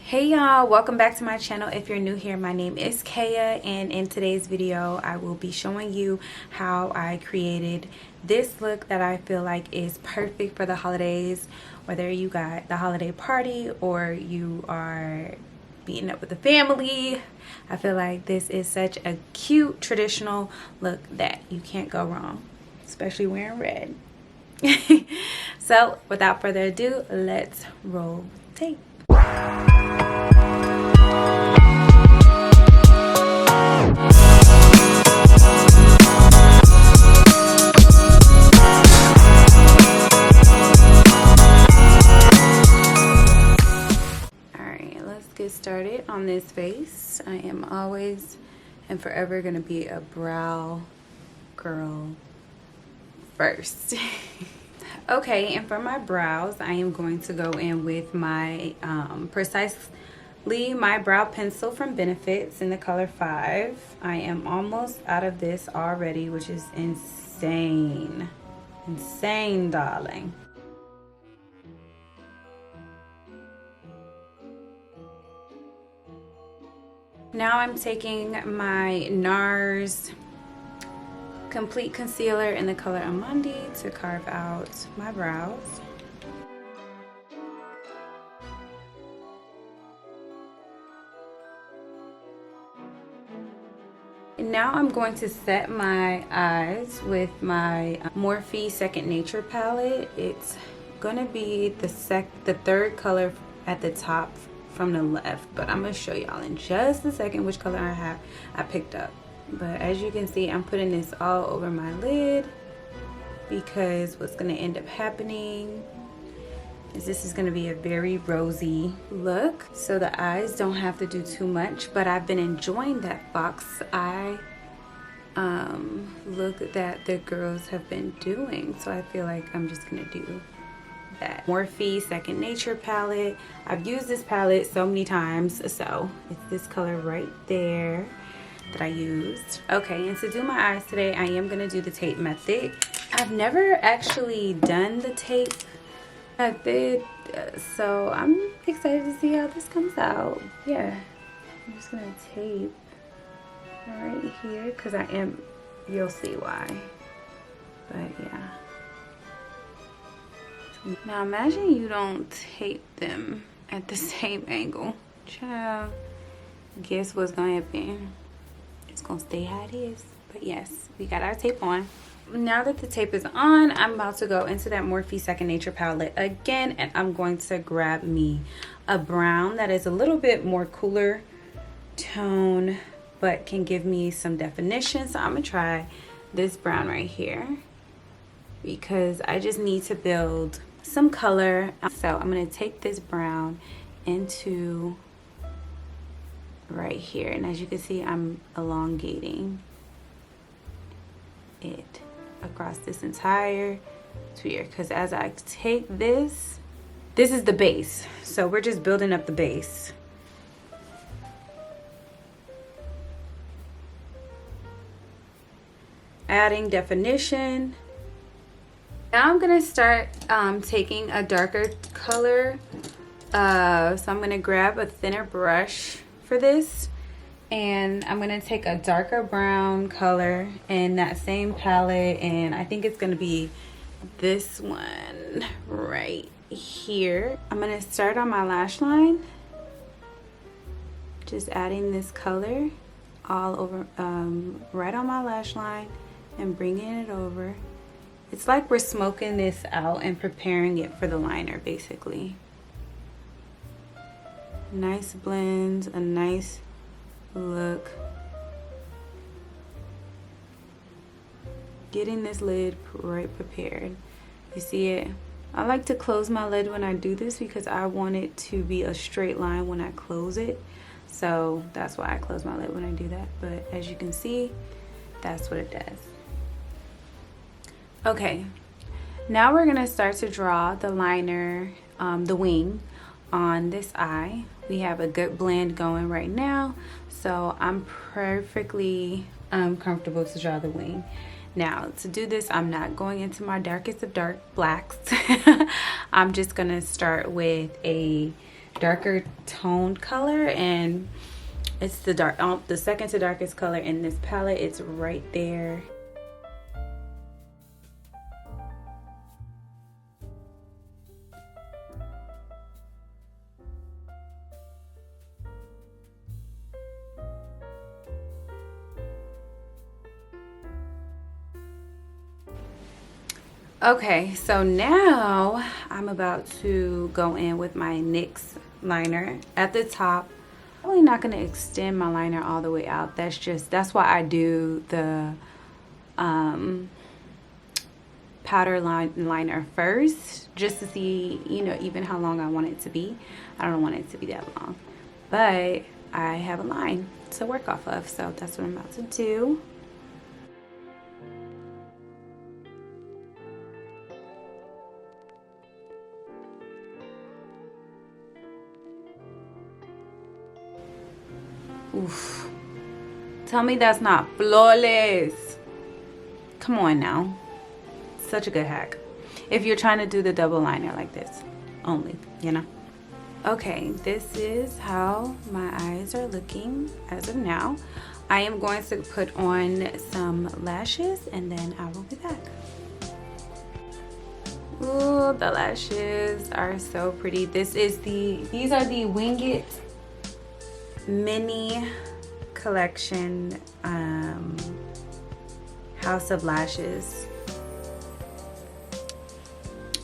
Hey y'all, welcome back to my channel. If you're new here, my name is Kaya, and in today's video I will be showing you how I created this look that I feel like is perfect for the holidays, whether you got the holiday party or you are meeting up with the family. I feel like this is such a cute traditional look that you can't go wrong, especially wearing red. So without further ado, let's roll tape. Get started on this face. I am always and forever gonna be a brow girl first. Okay, and for my brows I am going to go in with my Precisely my brow pencil from Benefits in the color 5. I am almost out of this already, which is insane, darling. Now I'm taking my NARS Complete Concealer in the color Amande to carve out my brows. And now I'm going to set my eyes with my Morphe Second Nature palette. It's going to be the third color at the top from the left, but I'm gonna show y'all in just a second which color I picked up. But as you can see, I'm putting this all over my lid because what's gonna end up happening is this is gonna be a very rosy look, so the eyes don't have to do too much. But I've been enjoying that fox eye look that the girls have been doing, so I feel like I'm just gonna do that. Morphe Second Nature palette. I've used this palette so many times, so it's this color right there that I used. Okay, and to do my eyes today, I am gonna do the tape method. I've never actually done the tape method, so I'm excited to see how this comes out. Yeah, I'm just gonna tape right here because you'll see why, but yeah. Now imagine you don't tape them at the same angle. Child, guess what's gonna happen? It's gonna stay how it is. But yes, we got our tape on. Now that the tape is on, I'm about to go into that Morphe Second Nature palette again, and I'm going to grab me a brown that is a little bit more cooler tone but can give me some definition. So I'm gonna try this brown right here because I just need to build some color. So I'm going to take this brown into right here, and as you can see, I'm elongating it across this entire sphere because as I take this is the base, so we're just building up the base. Adding definition. Now I'm gonna start taking a darker color, so I'm gonna grab a thinner brush for this, and I'm gonna take a darker brown color in that same palette, and I think it's gonna be this one right here. I'm gonna start on my lash line, just adding this color all over, right on my lash line, and bringing it over. It's like we're smoking this out and preparing it for the liner, basically. Nice blends, a nice look. Getting this lid right prepared. You see it? I like to close my lid when I do this because I want it to be a straight line when I close it. So that's why I close my lid when I do that. But as you can see, that's what it does. Okay, now we're gonna start to draw the liner, the wing on this eye. We have a good blend going right now, so I'm perfectly comfortable to draw the wing. Now to do this, I'm not going into my darkest of dark blacks. I'm just gonna start with a darker toned color, and it's the second to darkest color in this palette. It's right there. Okay, so now I'm about to go in with my NYX liner at the top. I'm really not going to extend my liner all the way out. That's why I do the powder liner first, just to see, you know, even how long I want it to be. I don't want it to be that long, but I have a line to work off of, so that's what I'm about to do. Oof. Tell me that's not flawless. Come on now. Such a good hack. If you're trying to do the double liner like this only, you know. Okay, this is how my eyes are looking as of now. I am going to put on some lashes and then I will be back. Ooh, the lashes are so pretty. These are the Wing It mini collection house of lashes.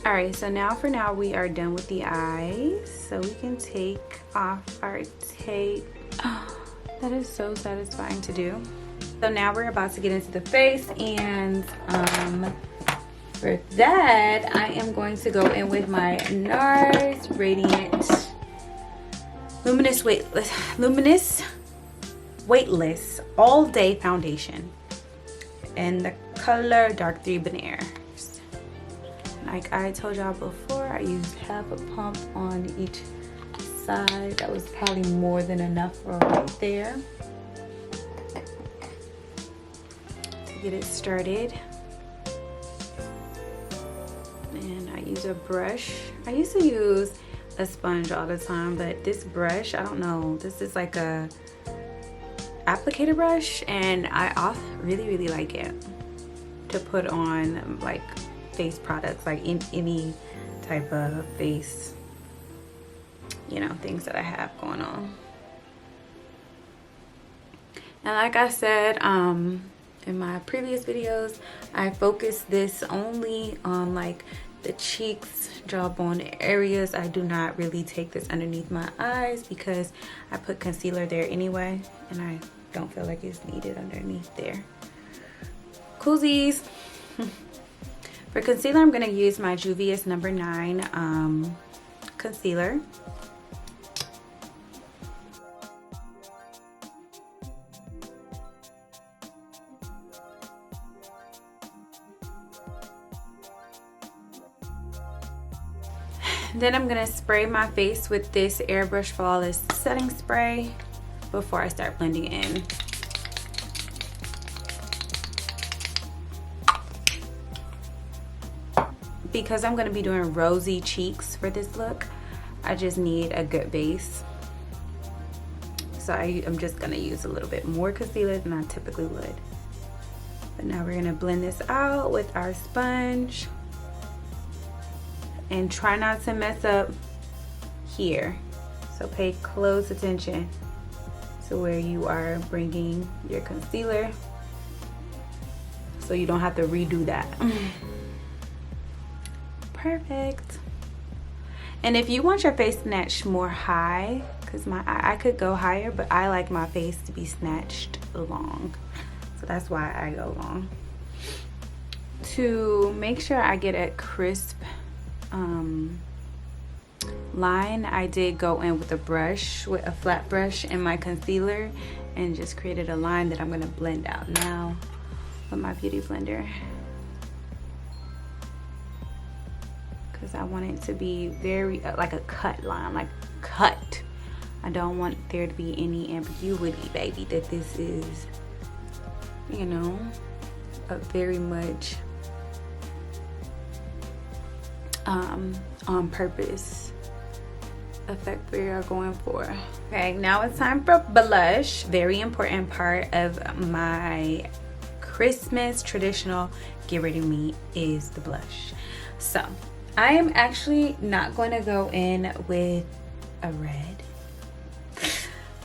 All right, so now we are done with the eyes, so we can take off our tape. Oh, that is so satisfying to do. So now we're about to get into the face, and for that I am going to go in with my NARS Radiant Luminous Weightless All Day Foundation in the color Dark 3 Benares. Like I told y'all before, I used half a pump on each side. That was probably more than enough for right there to get it started. And I use a brush. I used to use a sponge all the time, but this brush, I don't know, this is like a applicator brush, and I really like it to put on like face products, like in any type of face, you know, things that I have going on. And like I said in my previous videos, I focus this only on like the cheeks, jawbone areas. I do not really take this underneath my eyes because I put concealer there anyway, and I don't feel like it's needed underneath there. Coolsies. For concealer, I'm going to use my Juvia's number 9 concealer. Then I'm gonna spray my face with this Airbrush Flawless setting spray before I start blending in. Because I'm gonna be doing rosy cheeks for this look, I just need a good base. So I'm just gonna use a little bit more concealer than I typically would. But now we're gonna blend this out with our sponge. And try not to mess up here. So pay close attention to where you are bringing your concealer, so you don't have to redo that. Perfect. And if you want your face snatched more high, because I could go higher, but I like my face to be snatched long, so that's why I go long. To make sure I get a crisp line, I did go in with a brush, with a flat brush in my concealer, and just created a line that I'm going to blend out now with my beauty blender, because I want it to be very like a cut line, like cut. I don't want there to be any ambiguity, baby, that this is, you know, a very much on purpose effect we are going for. Okay, now it's time for blush. Very important part of my Christmas traditional get ready me is the blush. So I am actually not going to go in with a red.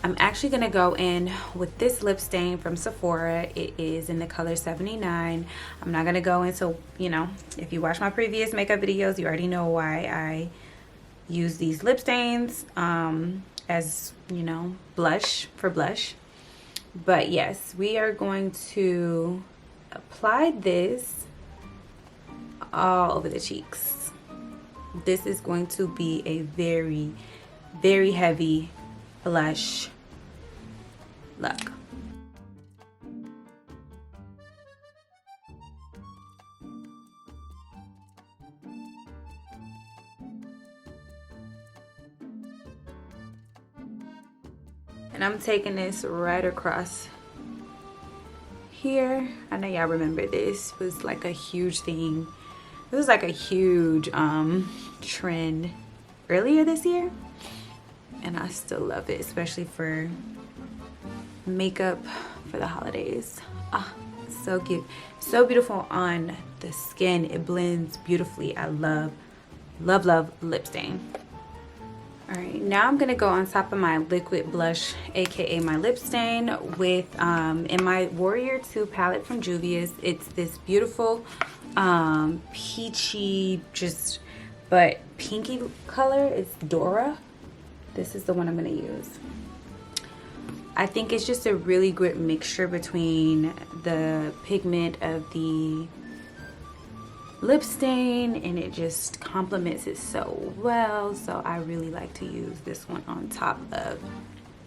I'm actually going to go in with this lip stain from Sephora. It is in the color 79. I'm not going to go into, you know, if you watch my previous makeup videos, you already know why I use these lip stains as, you know, blush for blush. But yes, we are going to apply this all over the cheeks. This is going to be a very, very heavy blush look. And I'm taking this right across here. I know y'all remember this was like a huge thing. It was like a huge trend earlier this year. And I still love it, especially for makeup for the holidays. Ah, so cute. So beautiful on the skin. It blends beautifully. I love, love, love lip stain. All right, now I'm gonna go on top of my liquid blush, aka my lip stain, with in my Warrior 2 palette from Juvia's. It's this beautiful peachy, just but pinky color. It's Dora. This is the one I'm gonna use. I think it's just a really good mixture between the pigment of the lip stain, and it just complements it so well. So I really like to use this one on top of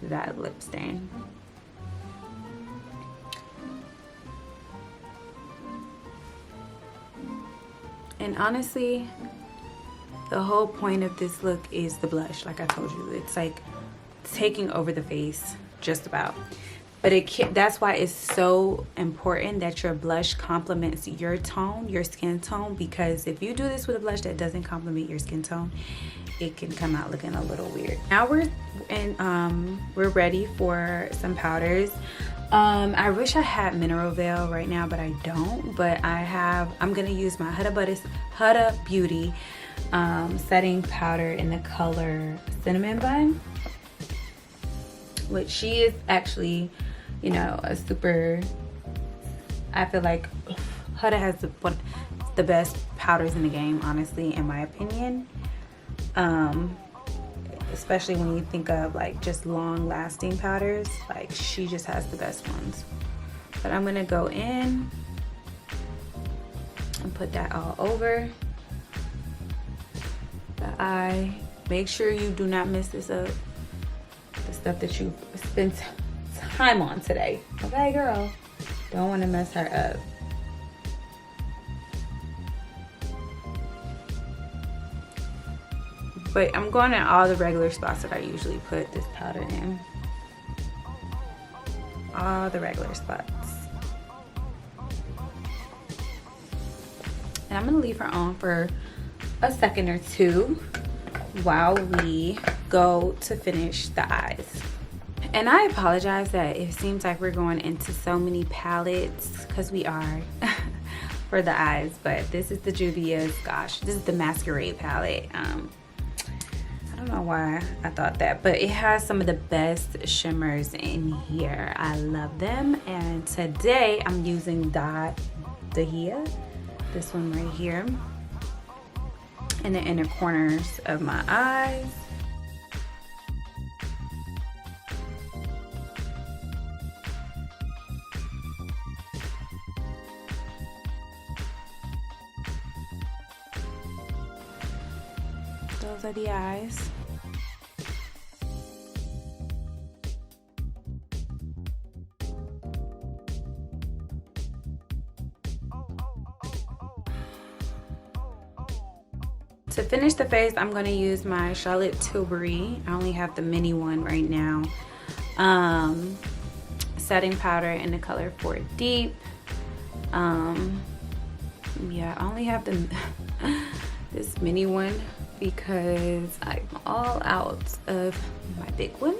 that lip stain. And honestly, the whole point of this look is the blush. Like I told you, it's like taking over the face just about. But that's why it's so important that your blush complements your tone, your skin tone, because if you do this with a blush that doesn't complement your skin tone, it can come out looking a little weird. Now we're ready for some powders. I wish I had Mineral Veil right now, but I don't. But I'm gonna use my Huda Beauty setting powder in the color Cinnamon Bun, which she is actually, you know, a super, I feel like Huda has the best powders in the game, honestly, in my opinion. Especially when you think of like just long lasting powders, like she just has the best ones. But I'm gonna go in and put that all over the eye. Make sure you do not mess this up, the stuff that you spent time on today. Okay, girl, don't want to mess her up. But I'm going in all the regular spots that I usually put this powder in. All the regular spots. And I'm gonna leave her on for a second or two while we go to finish the eyes. And I apologize that it seems like we're going into so many palettes, because we are for the eyes. But this is the Juvia's, gosh, this is the Masquerade palette. I don't know why I thought that, but it has some of the best shimmers in here. I love them. And today I'm using Dahlia, this one right here, in the inner corners of my eyes. Those are the eyes. To finish the face, I'm going to use my Charlotte Tilbury. I only have the mini one right now. Setting powder in the color 4 Deep. Yeah, I only have the this mini one because I'm all out of my big one.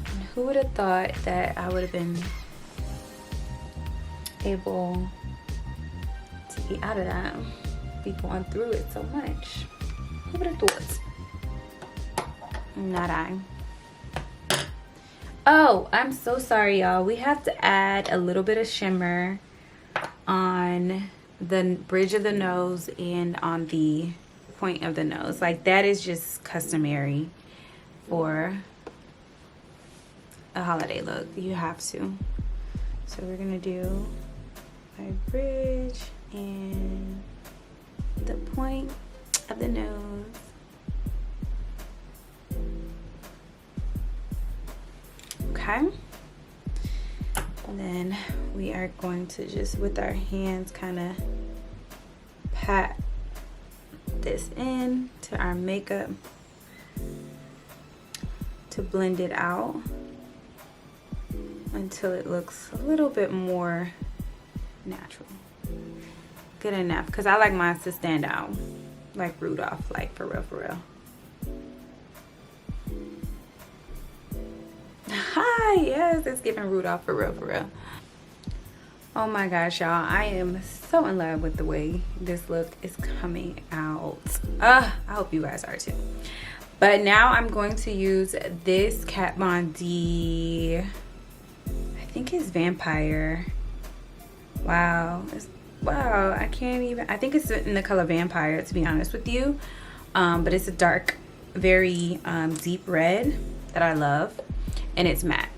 And who would have thought that I would have been able to be out of that, be going through it so much? Who would have thought? Not I. Oh, I'm so sorry, y'all. We have to add a little bit of shimmer on the bridge of the nose and on the point of the nose. Like, that is just customary for a holiday look. You have to. So we're gonna do my bridge and the point of the nose. Okay, and then we are going to just with our hands kind of pat this in to our makeup to blend it out until it looks a little bit more natural. Good enough, because I like mine to stand out like Rudolph, like for real, for real. Hi, yes, it's giving Rudolph for real, for real. Oh my gosh, y'all, I am so in love with the way this look is coming out. I hope you guys are too. But now I'm going to use this Kat Von D, I think it's Vampire. Wow, wow, I can't even, I think it's in the color Vampire, to be honest with you. But it's a dark, very deep red that I love, and it's matte.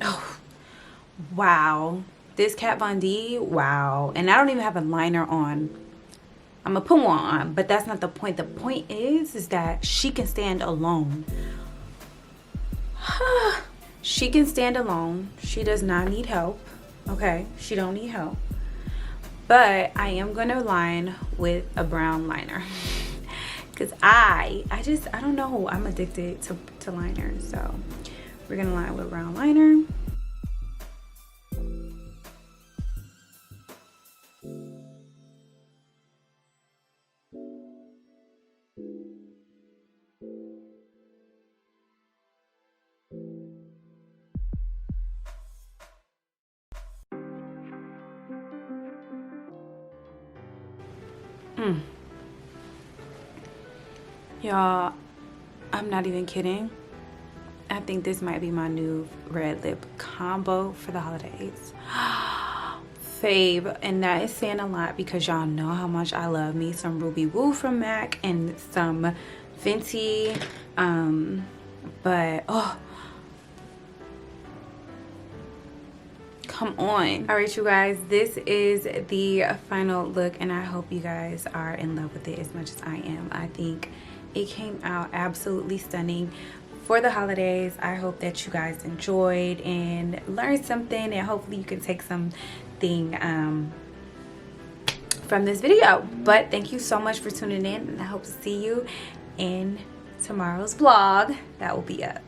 Oh, wow, this Kat Von D, wow. And I don't even have a liner on. I'm gonna put one on, but that's not the point. The point is that she can stand alone. She can stand alone. She does not need help. Okay, she don't need help. But I am gonna line with a brown liner. Cause I don't know, I'm addicted to liners. So we're gonna line with brown liner. Y'all, I'm not even kidding. I think this might be my new red lip combo for the holidays. Fave, and that is saying a lot because y'all know how much I love me some Ruby Woo from MAC and some Fenty. But oh, come on. All right, you guys, this is the final look, and I hope you guys are in love with it as much as I am. I think it came out absolutely stunning for the holidays. I hope that you guys enjoyed and learned something, and hopefully you can take something from this video. But thank you so much for tuning in, and I hope to see you in tomorrow's vlog that will be up.